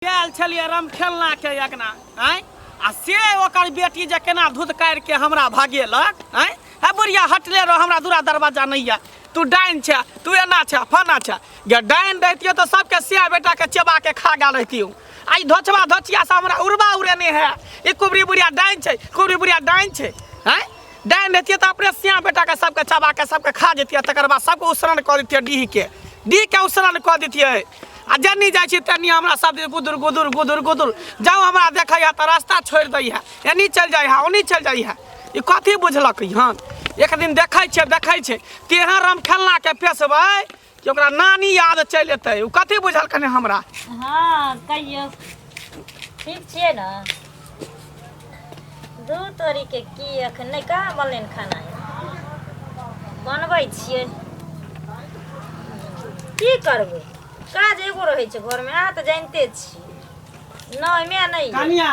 गेल छलिए राम खेलना के एकना आय आ से ओकर बेटी जे केना धुत काट के हमरा भागेलक आय हे बुढ़िया हटले रहो हमरा दूरा दरवाजा नहीं है तू डाइन छ तू एना छ फना छ गे डाइन दैतियो तो सबके सिया बेटा के चबा के खा गेल रहितियो आई धोचवा धोचिया से हमरा उड़बा उड़ेने है ई कुबरी बुढ़िया डाइन छ कुबरी बुढ़िया डाइन छ आय डाइन दैतियो तो अपने सिया बेटा के सबके चबा के सबके खा जतिया तकर बाद सबको उसरण कर देतियो डी के उसरण कर देतियो आ जन्नी जाय छी तन्नी हमरा सब गुदुर गुदुर गुदुर गुदुर जाओ हमरा देखैया त रास्ता छोड़ दै है एनी चल जाय है ओनी चल जाय है ई कथी बुझलक हन एक दिन देखै छै तेहन राम खेलना के पेशबै कि ओकरा नानी याद चल एतै उ कथी बुझल कने हमरा हां कहियो ठीक छै न दू तोरी के की एखन नै का बनलेन खाना बनबै छियै की करबै काज एगो रहे छै घर में आ त जानते छी नै मैं नै कनिया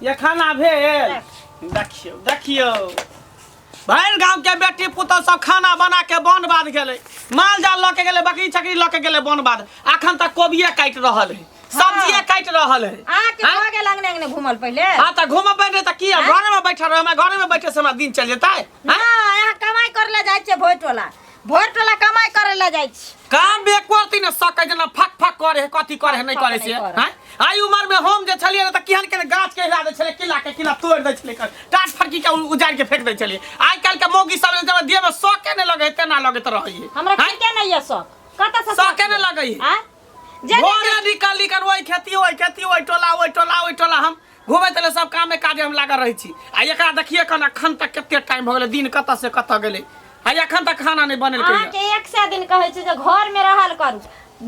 ये खाना भेल देखियो भैर गांव के बेटी पुतौ सब खाना बना के बन बाद गेलै माल जाल ल के गेलै बकरी छकरी ल के गेलै बन बाद अखन तक कोबिये काट रहल है सब्जिए काट रहल है आ के भागे लगने ने घुमल पहले हां त घुम बैठे त की घर में बैठल रह मैं घर में बैठे से हमरा दिन चल जेतै हां यहाँ कमाई कर ले जाय छै भोटोला कमाई करे ले जाय छी काम बेकरती ने सकै जना फक फक करे कथी करे नहीं करे से हैं आई उम्र में हम जे छलिए त किहन के गाछ के हिला दे छले किला तोड़ दे छले टाट फटकी के उजाड़ के फेंक दे छले आई काल के मौगी सब जब देह में सके ने लगे तेना लगे त रही हमरा के नहीं है शौक कत से सके ने लगे हां जे निकाली कर ओई खेती ओई टोला हम घूमे तले सब काम में काजे हम लागल रही छी आ एकरा देखिए अखन तक केते टाइम भ गेले दिन कत से कत गेले आ अखन तक खाना नहीं बनल के के 100 दिन कहै छै जे घर में रहल करू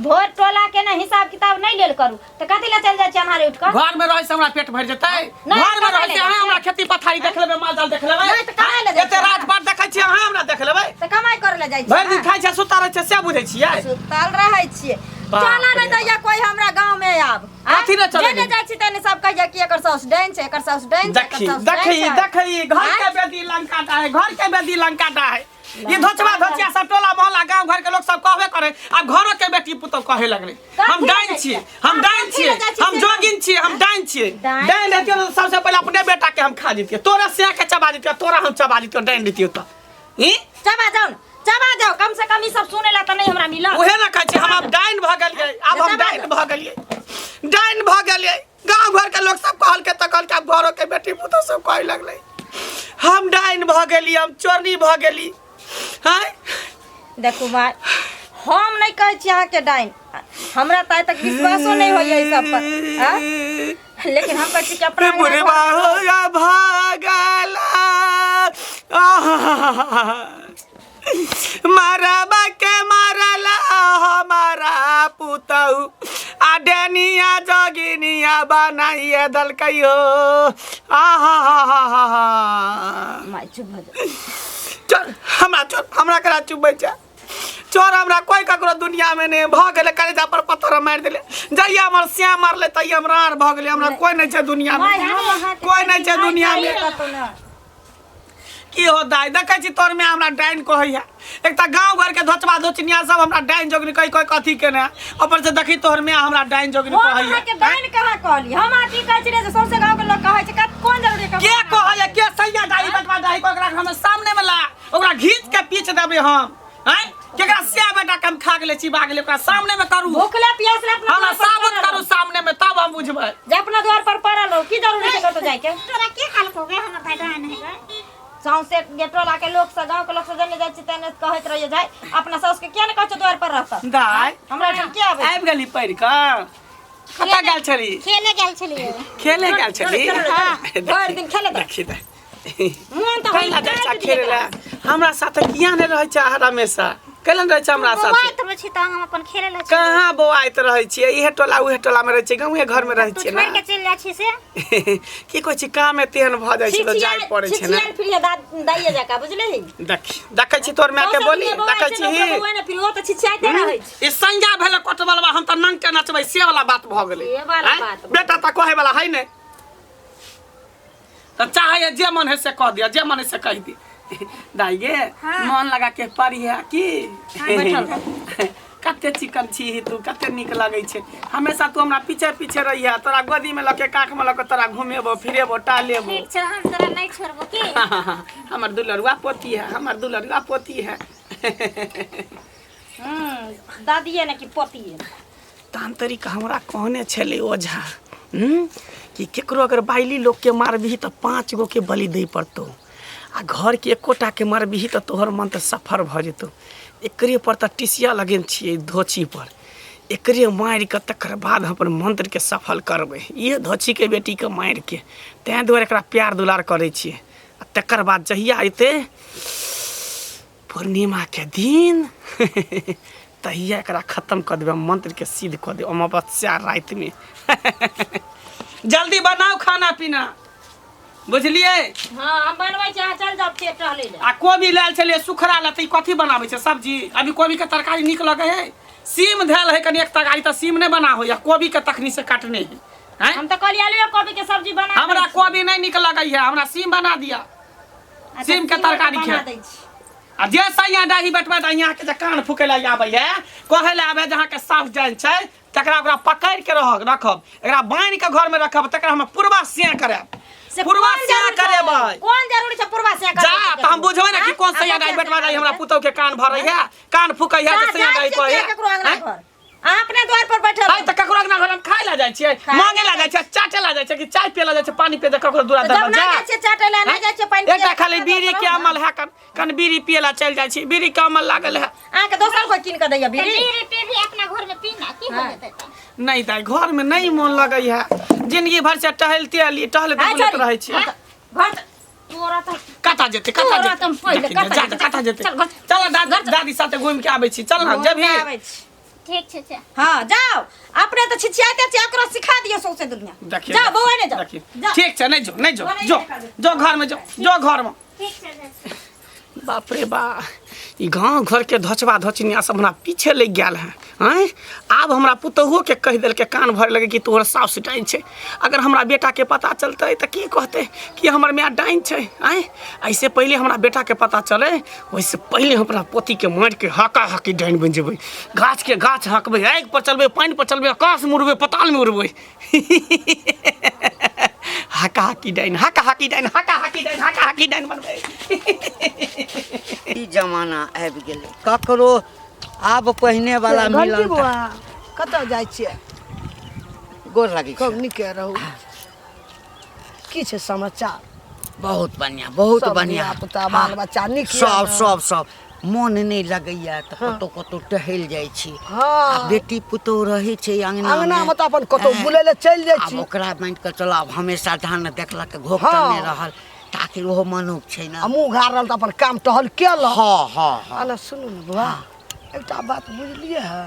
भोट टोला के ना हिसाब किताब नहीं लेल करू त कथि ला चल जाय छै अन्हारे उठ के घर में रहे से हमरा पेट भर जतै घर में रहे से हमरा खेती पथारी देख लेबे माल जाल देख लेबे नहीं त कमाई ले एते रात बात देखै छी अहाँ हमरा देख लेबे त कमाई करे ले जाय छै भर दिन खाइ छै सुता रहै छै से बुझै छियै सुतल रहै छियै चला नहीं दैया कोई हमरा गांव में आब कथि न चले जेने जाय छी तने सब कहिया कि एकर साउस डाइन छै एकर साउस डाइन छै देखी घर के बेदी लंकाटा है घर के बेदी लंकाटा है ये धोचवा धोचिया सब टोला मोहल्ला गांव घर के लोग सब कहबे करे अब घरों के बेटी पुतो कहे लगले हम डाइन छी हम जोगिन छी हम डाइन छी डाइन देतियो तो सबसे पहले अपने बेटा के हम खा जतियो तोरा से के चबा जतियो तोरा हम चबा जतियो डाइन देतियो त ई चबा जाओ कम से कम ई सब सुने ला त नहीं हमरा मिला ओहे ना कहै छी हम अब डाइन भ गेलिए अब हम डाइन भ गेलिए गांव घर के लोग सब कहल के तकल के घरों के बेटी पुतो सब कहे लगले हम डाइन भ गेली हम चोरनी भ गेली हां देखो भाई हम नहीं कहै छी अहाँ के डाइन हमरा ताय तक विश्वासो नहीं होय ई सब पर हां लेकिन हम कहै छी कि अपना बुरे होया भागला मारबा के मारला हमारा पुतौ आडनिया जोगिनिया बनाइए दल कहियो माय चुप भ जा चल हमरा करा चुप बैठा चोर हमरा कोई ककरो दुनिया में नहीं भ गेले कलेजा पर पत्थर मार देले जइया हमर सिया मारले तइया हमरा आर भ गेले हमरा कोई नहीं छै दुनिया में कोई नहीं छै दुनिया में की हो दाई देखै छी तोर में हमरा डाइन कहैया एक त गांव घर के धोचबा धोचनिया सब हमरा डाइन जोगनी कोई कथी केने ऊपर से देखी तोर में हमरा डाइन जोगनी कहैया के डाइन कहां कहली हम आटी कहै छी जे सबसे गांव के लोग कहै छै कोन जरूरी के कहैया के सैया दाई बटवा दाई को ओकरा हम सामने में ला ओकरा घीच के पीछ देबे हम हैं केकरा से बेटा के हम खा गेले चिबा गेले ओकरा सामने में करू भूखले प्यासले अपना हमरा साबुत करू सामने में तब हम बुझबै जे अपना द्वार पर पड़ल हो की जरूरी छै कतो जाय के तोरा के काल को गे हमर भाई डाइन है सौंसे गेटोला के लोग से गांव के लोग से जने जाय छी तने कहत रहिए जाय अपना सास के किया न कहछ द्वार पर रहता दाई हमरा ठन के आबि गेली पढ़ के कता गेल छली खेले गेल छली हां भर दिन खेले देखी दे मन त पहिला जैसा खेलेला हमरा साथ किया ने रहै छै हमेशा कैलन रहै छै हमरा साथ बौआइत रहै छी त हम अपन खेले ला कहां बौआइत रहै छी इहे टोला उहे टोला में रहै छी गांवे घर में रहै छी ना छोड़ के चल जा छी से की कहै छी काम में तेहन भ जाय छै त जाय पड़ै छै ना छिछियान फिर दाइए जाका बुझले ही देखै छी तोर माय के बोली देखै छी ओए ना फिर ओ त छिछियाते रहै छै ई संज्ञा भेल कोटबलवा हम त नंग के नचबै से वाला बात भ गेलै ये वाला बात बेटा त कहे वाला है ने त चाहे जे मन है से कह दिया जे मन है से कह दी दाई गे मन लगा के पढ़िया की कते चिकन छी तू, कते निक लगै छै। हमेशा तू हमरा पीछे पीछे रहिया, तोरा गोदी में लके काख में लके तोरा घुमेबो फिरेबो टालेबो। ठीक छै, हम तोरा नहीं छोड़बो की। हमर दुलरुआ पोती है, हमर दुलरुआ पोती है। दादिये ने कि पोतिये। तांतरिक हमरा कहने छले ओझा कि केकरो अगर बाइली लोग के मारबही तो 5 गो के बलि दे पड़तो, आ घर के एकोटा के मारबही तो तोहर मन तो सफर भ जेतो। एकरे पर तो टिसिया लगेन छिए धोची पर, एकरे मार के तकर बाद अपन मंत्र के सफल करबे। ये धोची के बेटी के मार के तैं दुआरे एकरा प्यार दुलार करे छिए। आ तकर बाद जहिया अइते पूर्णिमा के दिन तहिया एकरा खत्म कर देबे, मंत्र के सिद्ध कर दे अमावस्या रात में। जल्दी बनाओ खाना पीना, बुझलिए। हां हम बनबै छी, अहाँ चल जाओ पेट टहले ले। आ कोबी लाल छले सुखरा लते कथी बनाबै छै सब्जी। अभी कोबी के तरकारी निक लगे है, सीम धैल है कनी एक तरकारी त सीम नहीं बना हो या कोबी के तखनी से काटने है। हम तो कहलिए आलू कोबी के सब्जी बना। हमरा कोबी नहीं निक लगे है, हमरा सीम बना दिया। सीम के तरकारी बना खे दै छी। आ जे सैया डाही बटवा यहाँ के कान फूके ला आबे है, कहे ला आबे जहाँ के साफ जान छै तकरा ओकरा पकड़ के रखब, एकरा बांध के घर में रखब, तकरा हम पूर्वा से करब। पूर्वा से करेबै। कौन जरूरी छै पूर्वा से करे। जा त हम बुझबै ना कि कौन सैया डाही बटवा डाही हमरा पुतौ के कान भरै है, कान फूकै है जे सैया डाही कहे केकरो अंगना घर अपने द्वार पर बैठल है। त ककरो अंगना घर में खाय ला जाय छियै, मांगे ला जाय छियै, चाटे ला जाय छियै कि चाय पिए ला जाय छियै, पानी पिए ककरो दूरा दरबा जा। ना छै चाटे ला ना जाय छै पानी पिए। एकटा खाली बीड़ी के अमल है, कन बीड़ी पिए ला चल जाय छी, बीड़ी के अमल लागल है। आ के दोसर कोई किन के दैया बीड़ी। बीड़ी पे भी अपना घर में पीना की हो जेतै त। नहीं दाई घर में नहीं मन लगे है, जिंदगी भर से टहलते बुलत रहे छी। घर तोरा त कता जेते कता जेते चल दादी साथे घूम के आबै छी। चल ना जब ठीक छै। हां जाओ, अपने तो छिछियाते छै, एकरो सिखा दियो सौसे दुनिया। जा बौआ ने जा। ठीक छै, नहीं जो घर में जो घर में। ठीक छै। बाप रे बा, ई गाँव घर के धोचबा धोचनिया सब हमरा पीछे लग गया है। आब हमरा पुतहुओ के कह दिल के कान भर लगे कि तोहर साउस डाइन छै। अगर हमरा बेटा के पता चलते तो की कहते कि हमर माय डाइन छै। ऐसे पहले हमरा बेटा के पता चले, वैसे पहले हमरा पोती के मार के हाका हाकी डाइन बन जेबै। गाछ के गाछ हकबै, आगि पर चलबै, पानी पर चलबै, आकाश में उड़बै, पताल में उड़बै। हाका हाकी डाइन, हाका हाकी डाइन, हाका हाकी डाइन, हाका हाकी डाइन बनबै। ई जमाना आबि गेलै, ककरो आब पहिने वाला मिलन कतऽ जाइ छियै? गोर लगी खूब नीके रहू। की छै समाचार? बहुत बढ़िया, बहुत सब बढ़िया। धिया पुता बाल बच्चा नीक यऽ सब ने? सब सब मोन नहीं लगैया तऽ कतौ कतौ टहल जाइ छी। हाँ। बेटी पुतौह रहै छै अंगना अंगना में तऽ अपन कतौ बुलै लए चलि जाइ आब छी। ओकरा बांधि कऽ चल, आब हमेशा धान देखलक घोप हाँ। तरने रहल, ताकि ओहो मनुख छै ना। आ मुँह घाड़ल तऽ अपन काम टहल केलक। हाँ हाँ हाँ। अना सुनू ने बौआ, एकटा बात बुझलियै है,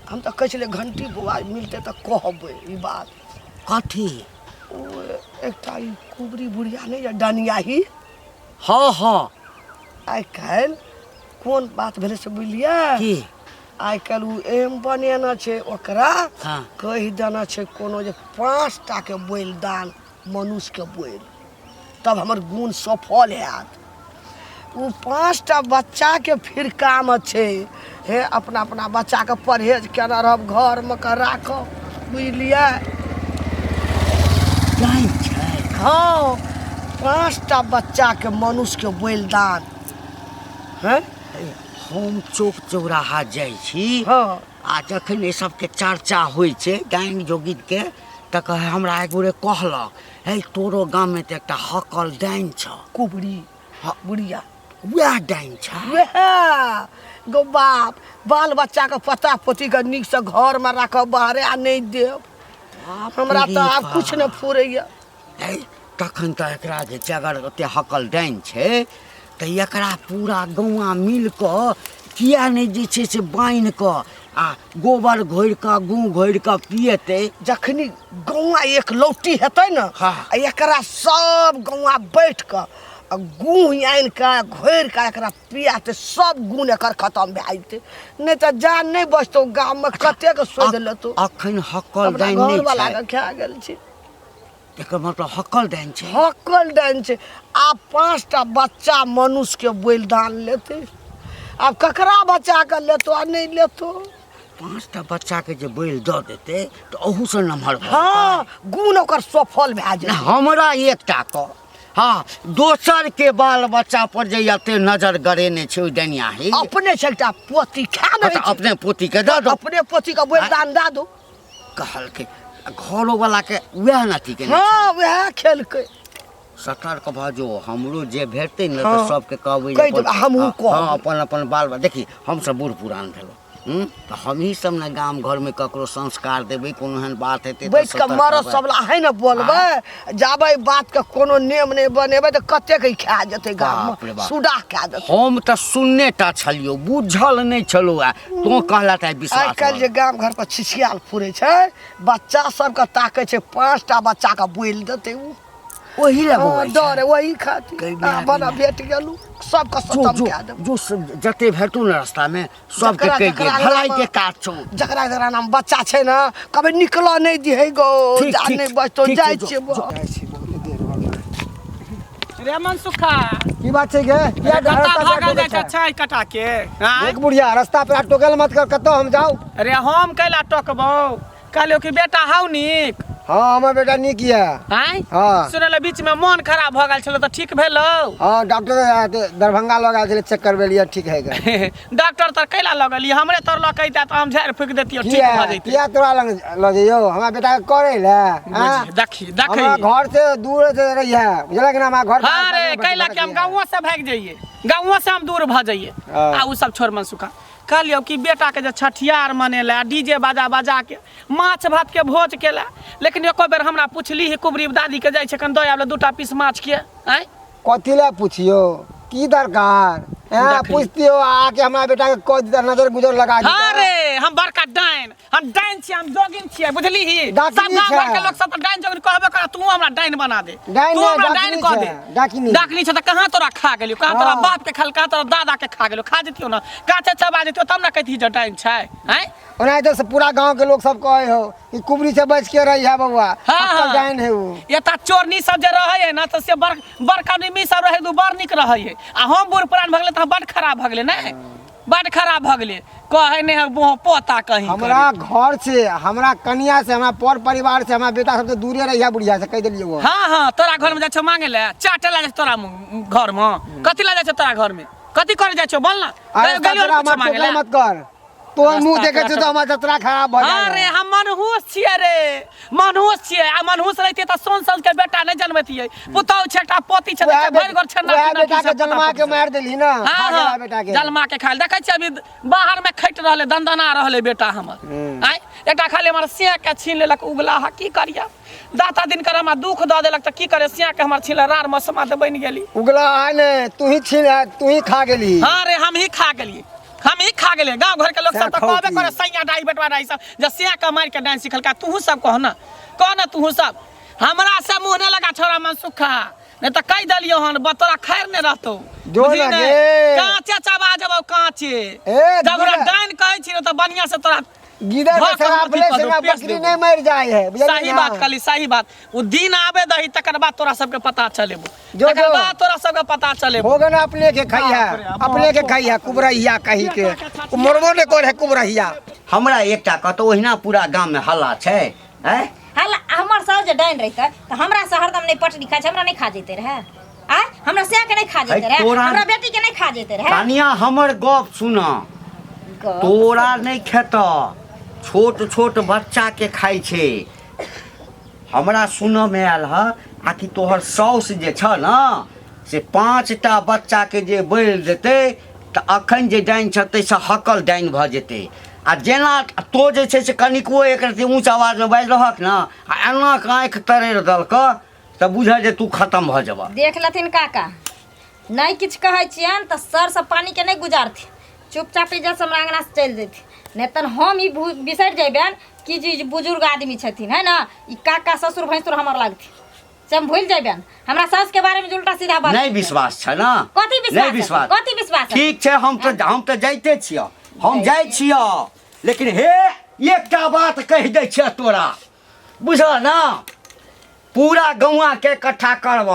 हम तऽ कहै छलियै घंटी बौआ मिलतै तऽ कहबै ई बात। कथी? ओ एकटा ई कुबरी बुढ़िया नहि यऽ डनियाही, हाँ हाँ। आइ काल्हि कोन बात भेलै से बुझलियै? की? आइ काल्हि ओ एम बनेना छै, ओकरा हाँ। कहि देना छै कोनो जे 5 टा के बोल दान मनुष्य के बोल, तब हमर गुण सफल हैत। ओ 5 टा बच्चा के फिर काम छै, हे अपना अपना बच्चा के परहेज केना रहब, घर में के राखब, बुझलियै? डाइन छै? हाँ, 5 टा बच्चा के मनुष्य के बोल दान है। हम चौक चौराहा जाइ छी, हाँ। आ जखन ई सबके चर्चा होइ छै डाइन जोगिन के, तऽ कहे हमरा एक गोरे कहलक, हे तोरो गाँव में तऽ एकटा हकल डाइन छ। कुबरी बुढ़िया वएह डाइन छ? वएह गो बाप, बाल बच्चा के पता पोती के नीक से घर में राखब, बाहरे आ नहीं देव। हमरा तो आब कुछ न फुरैया। तखन तऽ एकरा जे छै, अगर ओते हकल डाइन छै तऽ एकरा पूरा गौआ मिल कऽ किया नहि जे छै से बान्हि कऽ आ गोबर घोरि कऽ गूँ घोरि कऽ पिएतै। जखनी गौआ एक लौटी हेतै न, हाँ। आ एकरा सब गौआ बैठ कऽ आ गूँ आनि कऽ घोरि कऽ एकरा पियाते, सब गुण एकर खत्म भए जेतै। नहीं तऽ जान नहीं बचतौ, गाम में कते के सोच लेतौ। अखन हकल डाइन घर नहि वाला छै, के खा गेल छै। एकर मतलब हकल डाइन छै। हकल डाइन छै। आब 5 टा बच्चा मनुष्य के बलिदान लेते, आब ककरा बच्चा के लेतो आ नहीं लेतो? 5टा बच्चा के जे बैल दऽ देते तऽ अहू से नमहर भऽ हाँ गुण ओकर सफल भए जेतै। जाए। हमरा एकटा कह, हाँ दोसर के बाल बच्चा पर जे एते नजर गरेने छै ओइ डनिया ही अपने से एकटा पोती खा दे, अपने पोती के दऽ दो। अपने पोती का बलिदान दे दो। कहलकै घरो वाला के वएह नथी के हाँ वह खेलकै। सतर्क भऽ जो, हमरो जे भेटतै ने हाँ। तऽ सबके कहबै कहि देबै, हमहूँ कहबै। हाँ अपन अपन बाल बच्चा। देखी हम सब बूढ़ पुरान भेलहुँ, तऽ हमही सब ने गाम घर में ककरो संस्कार देबै, कोनो एहन बात हेतै बैठ के मरद सब ला है ना बोलबै, जाबै बात के कोनो नेम नहीं बनेबै तो कते के खा जेतै गाम बाप रे में, बाप। सुडा खा जेतै। हम तऽ सुनने टा छलियौ, बुझल नहीं छलो। तो कहला था आइ विश्वास काल्हि जे गाम घर पर छिछियाल फुरै छै, बच्चा सबके ताकै छै 5टा बच्चा के बोल देतै उ। ओही ले डर है वही खातिर कई बिया बना भेट गेलू सबके खत्म कए देब। जो जते भेटू न रास्ता में सबके जकरा- कहि दे, जकरा भलाई नाम- के काज छौ। जकरा जकरा नाम बच्चा छै ना, कभी निकल नहीं दिहे गो, ठीक, जा ठीक, नहीं बचतो ठीक, जाय जो- छियै। रे मनसुखा की बात छै गे? किया कता रास्ता पे भागल टोकै जाइ छै? छै कटा के हाँ? एक बुढ़िया रास्ता पे टोकल मत कर, कतौ हम जाऊ। अरे हम कैला टोकबौ, कहलियो कि बेटा हाउ नीक हाँ हमर बेटा नीक ये। आय हाँ। सुनले बीच में मन खराब भ गेल छलो त ठीक भेलो। हाँ डॉक्टर दरभंगा लगा गेल, चेक करबेलिए, ठीक है गे। डॉक्टर तर कैला लगलिए, हमरे तर ल कहता त हम झाड़ फूक देतियो, ठीक किया भ जैते। किया तोरा लग ल जइयो हमरा बेटा के करे ले? हाँ? देखी देखी हमरा घर से दूर से रही है, बुझल कि ना? हमरा घर हाँ रे कैला कि हम गाँव से भाग जाइए, गाँव से हम दूर भ जाइए। हाँ। आ उ सब छोड़ मनसुखा, कहलियो कि बेटा के जे छठियार मनेला, डीजे बाजा बजा के माछ भात के भोज केला, लेकिन एको बेर हमरा पुछली ही कुबरी दादी के जाइ छै कन दय आबले 2टा पीस माछ के। आय कथी ले पूछियो, की दरकार? देखी। पूछतियो आके हमरा बेटा के कोई नजर गुजर लगा दी। हाँ रे हम बड़का हम डाइन छियै, हम जोगिन छियै, बुझली ही? सब डाकिनी गाँव घर छै। के लोग सब त डाइन जोगिन कहबे करे, तू हमरा डाइन बना दे, डाइन तू नहीं, हमरा डाकिनी डाइन कह छै, दे। डाकिनी। डाकिनी छै त कहाँ तोरा खा गेलियो, कहाँ तोरा हाँ। बाप के खाल, कहाँ तोरा दादा के खा गेलियो, खा जतियो ना, काचे चबा जतियो तब ना कहती जे डाइन छै। हैं ओनाहिते से पूरा गांव के लोग सब कहे हो कि कुबरी से बच के रही है बउआ, हाँ, अक्कल हाँ। डाइन है वो। एता चोरनी सब जे रहे है ना, त से बड़का निमी सब रहे दू बड़ निक रहे है। आ हम बूढ़ पुरान भ गेले त बड़ खराब भ गेले ना, बड़ खराब भ गेले। कहे ने पोता कहीं हमरा घर से, हमरा कन्या से, हमरा पर परिवार से, हमरा बेटा सबसे दूरे रही है बुढ़िया से, कह दिलिए वो। हाँ हाँ तोरा घर में जाइ छौ मांगे ले, चाटे ला जाइ छौ तोरा घर में, कथी ला जाइ छौ तोरा घर में, कथी करे जाइ छौ बोल ना। अरे गेलियो कचरा कुछ मत मांगे टोकला ले। मत कर, तोहर मुंह रास्ता देखे छौ पेरा तो हमर जतरा खराब भ हाँ रे जाए। हम मनहूस छियै रे, मनहूस छियै। आ मनहूस रहते त सोन सन के बेटा नहीं जन्मतियै, पुतौ छटा पोती छटा भरि घर छन्ना वह बेटा के जन्मा के मार देली ना, खा हाँ गेला हाँ बेटा के। जलमा के खाइल देखै छी अभी बाहर में खैट रहले, दंदना रहले बेटा हमर। आय एकटा खाली हमर सिया के छीन लेलक, उगला हा की करिया, दाता दिन कर हमरा दुख द देलक त की करे, सिया के हमर छीन रार मसमा त बन गेली। उगला है ने, तू ही छीन, तू ही खा गेली। हाँ रे हम ही खा गेलिए, हम ही खा गेलिए। गांव घर के लोग सब त खाओ कहबे की। करे सैया डाई बेटवा डाई सब जे सिया के मार के डांस सिखल का, तू सब कह ना, कह ना तू सब। हमरा से मुंह ने लगा छोरा मनसुखा, नहीं तो कह दिलियो हन बतरा खैर ने रहतो। जो बुझली लगे। ने? कांचे चबा जबो कांचे, ए, जब ओकरा गिदड़। डाइन कहै छी त बढ़िया से तोरा गिदड़ भाग के शराब अथी ले कर से दो, ना पेश बकरी दो। नहीं मर जाए है, बुझलिए सही ना? बात कली, सही बात। वो दिन आवे दही तकर बाद तोरा सबके पता चलेबो, जो- तकर जो। बाद तोरा सबके पता चलेबो। होगा ना अपने के खाई है, बाप रे, अपने के खाई है, कुबरहिया कही के मरबो ने कर है कुबरहिया। हमरा एकटा कतौ ओहिना पूरा गाम में हल्ला छै, हैं? हल्ला हमर साउ जे डाइन रहिते त हमरा से हरदम नहीं पटरी खाइ छै, हमरा नहीं खा जैते रहे। आय हमरा से के नहीं खा जैते रहे, तोरा- हमरा बेटी के नहीं खा जैते रहे। कनिया हमर गप सुन, तोरा नहीं खेत, छोट छोट बच्चा के खाई छे। हमरा सुन में आयल है आकि तोहर साउस जे छ न, से 5टा बच्चा के जे बैल देते त अखन जे डाइन छते से हकल डाइन भ जेते। आ जेना तो जे छै से कनिको एक रति ऊँच आवाज में बाजि रहक न, आ एना के आँखि तरेर दलक त बुझ जे तू खत्म भ जेबह। देख लथिन काका, नहीं किछ कहै छियन त सर से पानी के नहीं गुजारथि, चुपचाप इज्जत से हमरा अंगना से चल जेथि, नहीं त हम ई बिसर जेबेन कि जी बुजुर्ग आदमी छथिन, है ना? ई काका ससुर भैंसुर हमर लागथि, से हम भूल जेबेन। हमरा सास के बारे में उल्टा सीधा बात नहीं विश्वास छै ना? कथी विश्वास नहीं है? विश्वास, कथी विश्वास है? ठीक छै, हम तो जाइते छियै, हम जाइ छियै, लेकिन हे एकटा बात कहि दै छियै तोरा, बुझल ना? पूरा गौआ के इकट्ठा करब,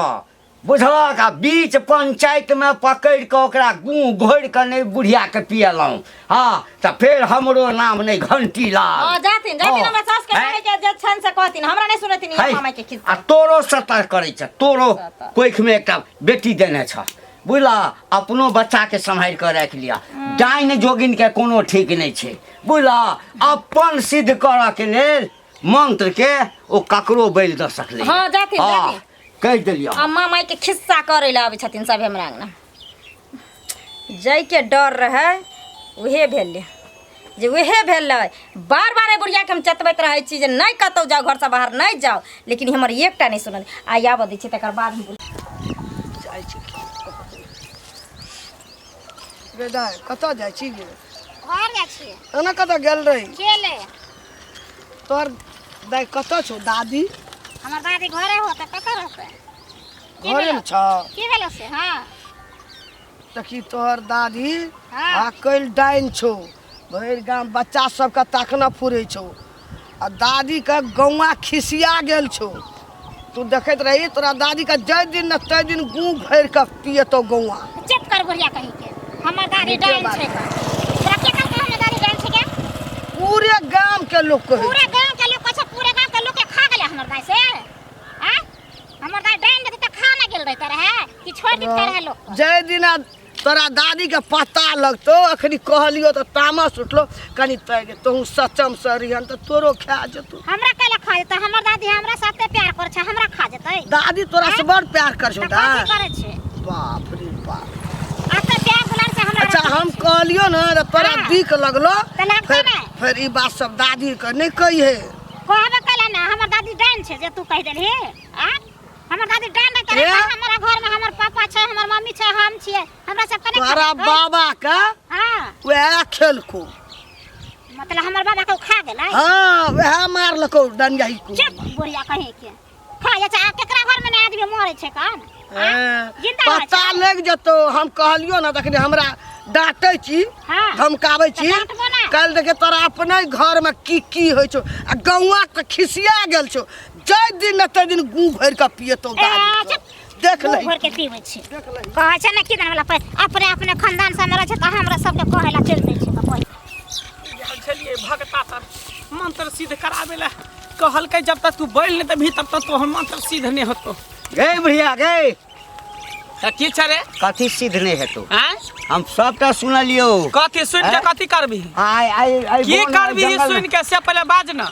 बुझलक आ बीच पंचायत में पकड़ के ओकरा गूँ घोरि के नहीं बुढ़िया के पियलहुँ हाँ तो फिर हमरो नाम नहीं घंटी लाल हां जाथिन जाथिन हमरा सास के हैं? माय के जे छन से कहथिन हमरा नहीं सुनथिन है? ये मामा के खिस्सा आ तोरो सतर करै छ तोरो सतर। कोख में एकटा बेटी देने छ बुझला अपनो बच्चा के संभाल के राख लिया डाइन जोगिन के कोनो ठीक नहीं छै बुझला अपन सिद्ध करऽ के लेल मंत्र के ओ ककरो बैल द सकले हाँ, जाथिन, जाथिन। कह देलियो अम्मा माई के खिस्सा करे ला आबै छथिन सब हमरा अंगना जय के डर रहे उहे भेलै जे उहे भेलै बार बार बुढ़िया के हम चतबैत रहै छी जे नहीं कतौ जाओ घर से बाहर नहीं जाओ लेकिन हमर एकटा नहीं सुनल आ आबऽ दै छी तकर बाद हम जाइ छी गे दाय कतऽ जाइ छी गे घर जाइ छियै एना कतऽ गेल रही खेले तोहर दाय कतऽ छौ दादी हमर दादी घरे होते कतऽ रहते घरे में छौ की भेलो से हाँ देखी तोहर दादी हाँ। आ कल डाइन छौ भरि गाम बच्चा सबके ताकना फुरै छौ आ दादी के गौआ खिसिया गेल छौ तू देखैत रही तोरा दादी के जै दिन न तै दिन गूँ भरि के पियतौ गौआ चुप कर बुढ़िया कहीं के हमर दादी नीके डाइन बात। छै का तोरा के कहलकै हमर दादी डाइन छै के पूरे गाम के लोग कहै पूरे गांव के लोग कहै पूरे गांव के लोग के खा गेलै हमर दाई से हैं हमर दाई डाइन देते त खा ना गेल रहते रहे कि छोड़ देते रहे लोग जै दिन तोरा दादी के पता लगतो अखनी कहलियो तो तामस उठलो कनी तै गे तू सचम से रिहन तो तोरो खा जेतौ हमरा कैला खा जेतै हमर दादी हमरा साथे प्यार करे छै हमरा खा जेतै दादी तोरा से बड़ प्यार कर छौ त दा कथी करे छै बाप रे बाप आते प्यार दुलार से हमरा अच्छा रखै हम छै। कहलियो ना रे तोरा हाँ। दीक लगलो तऽ लगतै फिर नहि। फिर ई बात सब दादी के नहीं कहिए कहबे कैला ना हमर दादी डाइन छै जे तू कह देलही आ हमर दादी डाइन रहते रहे ए? हमरा घर में हमर पापा छै हमर मम्मी छै हम छियै हमरा सब कने तोरा बाबा के हां वह खेलको मतलब हमर बाबा के खा गेलै हाँ वह मारलको डंजाई को चुप बुढ़िया कहीं के खा जा छै केकरा घर में ने आदमी मरे छै कान जिंदा रहै पता छै लग जतो हम कहलियो ना तखनी हमरा डांटे छी हाँ। धमकाबै छी तऽ डांटबो ना। कल देखे तोरा अपने घर में की होइ छौ आ गौआ के खिसिया गेल छौ जै दिन न तै दिन गू भर के पियतो ए, दादी चुप। देख ले भर के पीबै छै देख ले कहै छै ने किदन वाला अपने अपने खानदान से मरे छै त हमरा सबके कहै ला चल दै छै कोई चलिए भगता तर मंत्र सिद्ध करावे ला कहलकै जब तक तू बैल नहीं तभी तब तक तोहर मंत्र सिद्ध नहीं होतो गे बुढ़िया गे की छरे कथी सिद्ध नहीं हेतौ हैं हम सबटा सुनलियो कथी सुन के हैं? कथी करबी आइ आइ आइ की बोल करबी जंगल में। सुन के से पहले बाज ना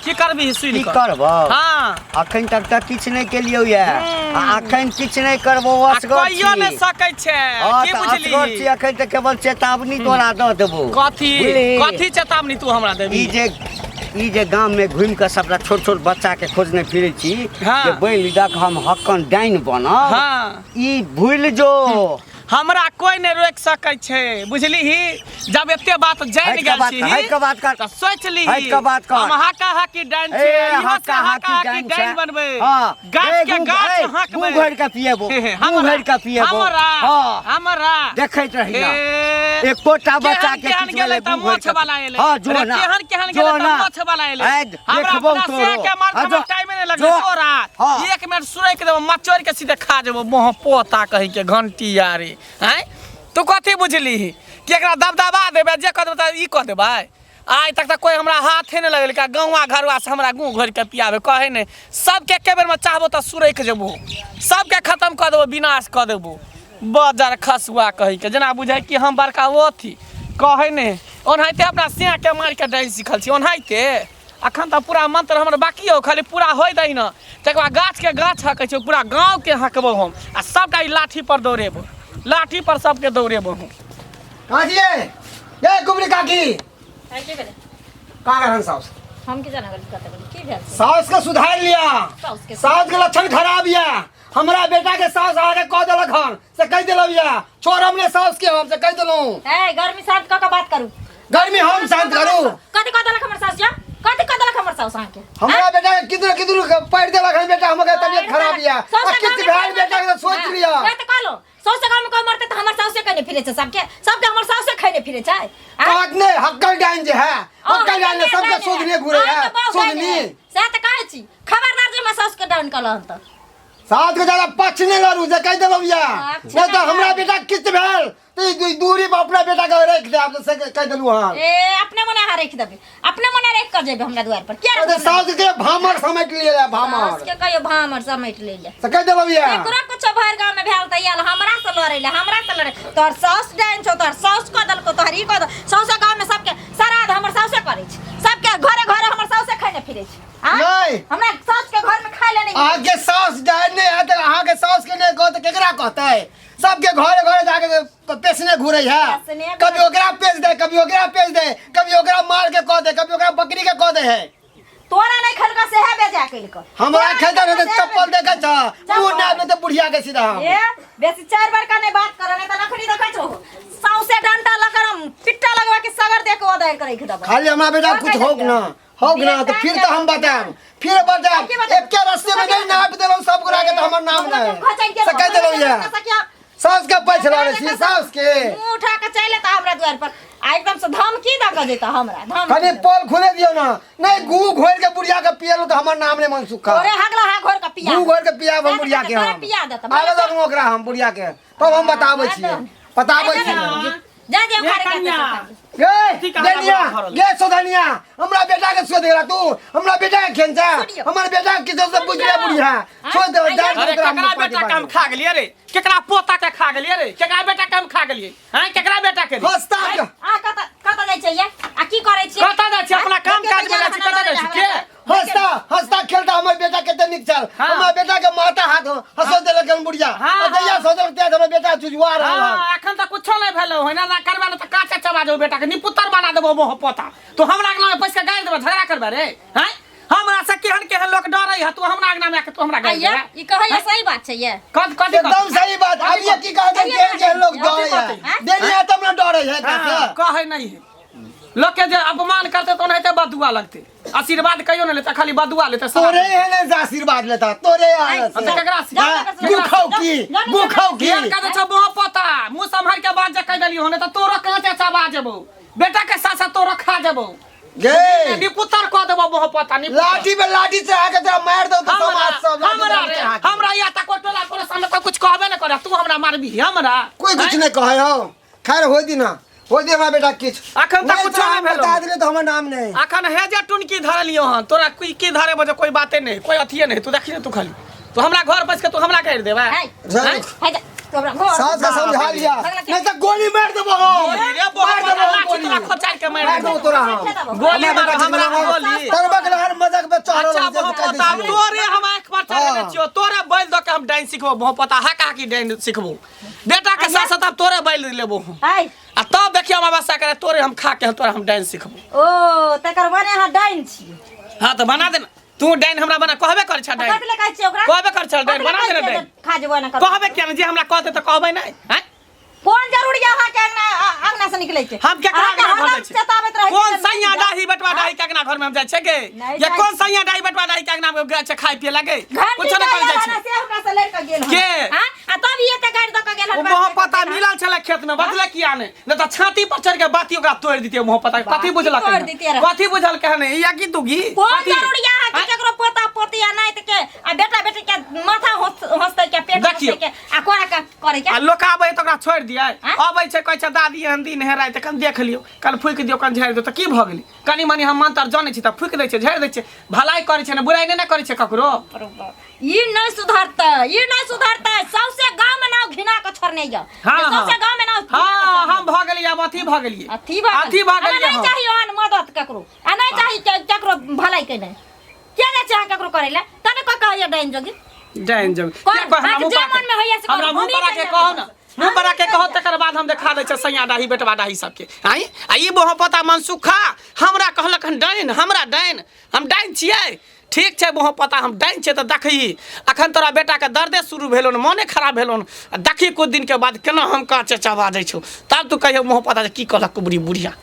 की करबी सुन की के करबो हां अखन तक तऽ किछु नहीं केलियो ये आ अखन किछु नहीं करबो असगर छी कहियो नहीं सकै छै हाँ, की तऽ असगर छी बुझली अखन तऽ केवल चेतावनी तोरा दऽ देबो कथी बुझली? कथी चेतावनी तू हमरा देबी ई जे गाम में घुमि के सबटा छोट छोट बच्चा के खोजने फिरै छी हाँ। जे बैल दक हम हक्कन डाइन बनब हाँ ई भूल जो हमरा कोई नहीं रोक सकै छै बुझली ही जब एते बात जान हट के गेल बात छी कर, हट के बात कर। त सोच ली हट के बात कर। हम हाका हाकी डाइन छै ए, इहो से हक्का हाका हक्की हाकी डाइन डाइन छै। बनबै हाँ। गाछ ए, के गू- गाछ ए, हाकबै गू भरि के पिएबो, गू भरि के पिएबो। हमरा हाँ। हमरा देखैत रही ना ए, एकोटा बच्चा के केहन किछु गेलै भेलै, त गू भरि मोछ के- वाला एलै हाँ, जो अरे ना। केहन केहन जो गेलै त ना। मोछ वाला एलै आइ हमरा देखबौ अपना तोरो। से के मार हाँ, के जो। टाइम नहीं लगले जो। तोरा हाँ। 1 मिनट सुरैक देबो मचोर के सीधे खा जेबो मोह पोता कहि के घंटी यारी हैं तू कथी बुझली कि एकरा दबदबा देबै जे कह देबै ई कह देबै आइ तक तऽ कोई हमरा हाथे नहीं लगल का गौवा घरवा से हमरा गूँ घोरि के पियाबे कहे नहीं सबके एके बेर में चाहबो तऽ सुरैक जेबो सबके खत्म कर देबो विनाश कर देबो बजर खसुआ कहि के जेना बुझाइ कि हम बड़का वो थी कहे नहीं ओनाहिते अपना सिया के मार के डाइन सिखल छी ओनाहिते अखन तऽ पूरा मंत्र हमर बाकी हो खाली पूरा होय दै न तकर बाद गाछ के गाछ हकै छै पूरा गाँव के हकबो हम आ सबटा ई लाठी पर दौड़ेबो लाठी पर सबके दौड़ेबो हम कहाँ छिए ये कुबरी काकी की भेलै का रहन साउस हम की जाना गली कत गली की भेल से? साउस के सुधार लिया साउस के साउस के लक्षण खराब या हमरा बेटा के साउस आके कह देलक हन से कह देलौ या छोड़ हमने साउस के हम से कह देलौ ए गर्मी शांत क के बात करू गर्मी हम शांत करू कथी कह देलक हमर सास जा कथी कह देलक हमर सास आके हमरा बेटा के किधर किधर पैर देलक हन बेटा हमके तबियत खराब या साउस आ के कित गाँव भाई में बेटा के सोच लिया मैं तो कहलो साउस के गाँव में कोई मरते त हमर साउस से कहने फिरे छै सबके हमर साउस से खैने फिरे छै कहत ने हक्कल डाइन जे है हक्कल डाइन ने सबके सोधने घुरे है सोधनी से त कहै छी खबरदार जे हमर साउस के डाउन कल हन त साथ के ज्यादा पक्ष नहीं लड़ू जे कह देलो भैया अच्छा नहीं तो बाबा। हमरा बेटा किस्त भेल तो ई दूरी पर अपना बेटा के रख दे आप से कह देलू हां ए अपने मने हा रख देबे अपने मने रख कर जेबे हमरा द्वार पर क्या अरे साथ के भामर समेट लिए भामर के कहियो भामर समेट ले ले से कह देलो भैया एकरा कुछ भर गांव में भेल त याल हमरा से लड़े तोर सास डाइन छौ तोर सास को दल को तोहरी को सौसे गांव में सबके श्राद्ध हमर सासे करे छै सबके घरे घरे हमर सासे खाने फिरे छै नहीं। हमरा सास के घर में खा ले नहीं आगे सास डाल नहीं है तो आगे सास के नहीं कहते केकरा कहते है सबके घरे घरे जाके पेसने घूरे है पेसने कभी ओकरा पेस दे कभी ओकरा पेस दे कभी ओकरा मार के कह दे कभी ओकरा बकरी के कह दे है तोरा नहीं खलका से है बेजा के लिखो हमरा खेता रहते चप्पल देखे छ तू ना में तो बुढ़िया के सीधा ए बेसी 4 बार का नहीं बात करे नहीं त नखड़ी देखै छौ सौसे डंटा लकर हम पिट्टा लगवा के सगर दे के ओदार करे के दबा खाली हमरा बेटा कुछ होग ना तो फिर तो हम बताएं फिर बताएं एक के रास्ते में नहीं नाप देलो सब गुरा के तो हमर नाम नहीं से कह देलो ये सास के पैसे वाले सी सास के मुंह उठा के चले त हमरा द्वार पर आ एकदम से धमकी द के देता हमरा धमकी खाली पोल खुले दियो ना नहीं गू घोर के बुढ़िया के पियलो तो हमर नाम नहीं मन सुखा तोरे हगला हा घोर का पिया गू घोर के पिया हम बुढ़िया के हम पिया देता आगे तक ओकरा हम बुढ़िया के तब हम बताबै छियै बताबै छियै जा जे ये उखाड़े कन्या। के गे देनिया गे सोधनिया हमरा बेटा के सो देला तू हमरा बेटा के खेंचा हमर बेटा के किछो से बुझले बुढ़िया सो दे डाल अरे केकरा बेटा के हम खा गेलिए रे केकरा पोता के खा गेलिए रे केकरा बेटा के हम खा गेलिए हैं केकरा बेटा के हस्ता आ कत जाय छै आ की करे छै कतऽ जाइ छी अपना काम काज में जाइ छी कतऽ जाइ छी के हस्ता खेलता हमर बेटा कते नीक चल हाँ। हमर बेटा के माथा हाथ हंसो देलक हम बुढ़िया हाँ, दैया सोचल ते हमर बेटा चुजवा रहल हां एखन तक कुछो नहीं भेलो है ना करबा न त काचे चबा देबो बेटा के निपुत्तर बना देबो मोह पोता तू हमरा अगना में पैसा गाड़ देबो झगड़ा करबे रे हैं हमरा से केहन केहन लोग डरै है तू हमरा अगना में आके तू हमरा गाड़ आइया देबे ई कहै सही बात छै ये कथी एकदम सही बात अब ये की कहते के लोग डरे है देनिया तब न डरे है हाँ, कहे नहीं है लोग के जे अपमान करते तो नहीं ते बदुआ लगते आशीर्वाद कहियो नहीं लेता खाली बदुआ लेते तोरे है ना आशीर्वाद लेता तोरे तो केकरा से गुखौ की यार का छ मोह पता मुंह संभाल के बात जे कह देली होने तो तोरा कांचे चबा जेबो बेटा के साथ साथ तोरा खा जेबो गे निपुत्तर कह देबो मोह पता लाठी पे लाठी से आके तेरा मार दो तो समाज सब हमरा या तक टोला पर सामने कोई कुछ कहबे न करे तू हमरा मारबी हमरा कोई कुछ नहीं कहे हो खैर हो दी ना हो दे हमरा बेटा किछ अखन तक कुछ नहीं भेलो बता दिले तो हमर नाम नहीं अखन हे जे टुनकी धरलियो हन तोरा की धरे बजे कोई बाते नहीं कोई अथिए नहीं तू देखी तू खाली तू हमरा घर बस के तू हमरा कर देबे है जा तोरा घर सास का समझा लिया नहीं तो गोली मार देबो रे बहुत लाठी तोरा खोचार के मार मार देबो दो तोरा हम गोली मार हमरा गोली तरबा के हर मजाक में चढ़ अच्छा बहुत पता तोरे हम एक बार चले छियो तोरे बैल दो के हम डाइन सिखबो बहुत पता है का की डाइन सिखबो बेटा के साथ साथ अब तोरे बैल लेबो है आ तब देखियो हम आवाज करे तोरे हम खा के तोरे हम डाइन सिखबो ओ तकर बने हा डाइन छी हां तो बना दे तू डाइन हमरा बना कहबे कर छ डाइन कथि ले कहै छी ओकरा कहबे कर छ डाइन बना दे डाइन खा जेबो ना कर कहबे किया जे हमरा कहते तो कहबे नहीं हैं कोन जरूरी यहाँ के अंगना से निकले के हम केकरा घर भर छै चताबत रहे कौन सैया डाही बटवा डाही के अंगना घर में हम जाय छै के नहीं ये जाय कौन सैया डाही बटवा डाही के अंगना में गए छै खाय पिए लगे कुछ कुछ नहीं कर जाय छै से हमरा से लड़ के गेल के? हां आ तब ये त गाड़ी द के गेल वो मोह पता मिलल छले खेत में बदले किया ने न त छाती पर चढ़ के बाती ओकरा तोड़ दितिए मोह पता कथि बुझलक तोड़ दितिए रे। कथि बुझल कहने या की तू की कोन जरूरी यहाँ के केकरो पोता पोती आ नहीं त के आ बेटा बेटी के माथा हंसते के पेट देखियो। हंसते के आ कोना का करे के आ लोक आबै त ओकरा छोड़ दिए हाँ? आबै छै कहै छै दादी एहन दिन हेराय त कन देख लियो कल फूक दियो कन झाड़ दियो त की भ गेली कनी मनी हम मंत्र जानै छी त फूक दै छै झाड़ दै छै भलाई करै छै ने बुराई नहीं करै छै ककरो ई नहीं सुधरता सबसे गांव में नाव घिना के छोड़ने जा हाँ, सबसे गांव में नाव हां हम भ गेलिए अब अथी भ गेलिए अथी बात गेलिए नहीं चाहिए अन मदद ककरो आ नहीं चाहिए ककरो भलाई के नहीं क्या नहीं चाहे ककरो करे ले तने को कहैया डाइन जोगी डाइन जब कौन? बाकी जे मन में होइया से करो, हमरा मुंह हमही परा के कहिया कहो करो। ना मुंह परा के कहो तकर बाद हम देखा दै छै सैया डाही बेटवा डाही सबके आई आ ई मोह पता मनसुखा हमरा कहलक हन डाइन हमरा डाइन हम डाइन छियै ठीक छै मोह पता हम डाइन छै त देखही अखन तोरा बेटा के दर्दे शुरू भेलो न मने खराब भेलो न देखी कुछ दिन के बाद केना हम काचे चबा दै छौ तब तू कहियो मोह पता की कहलक बुढ़िया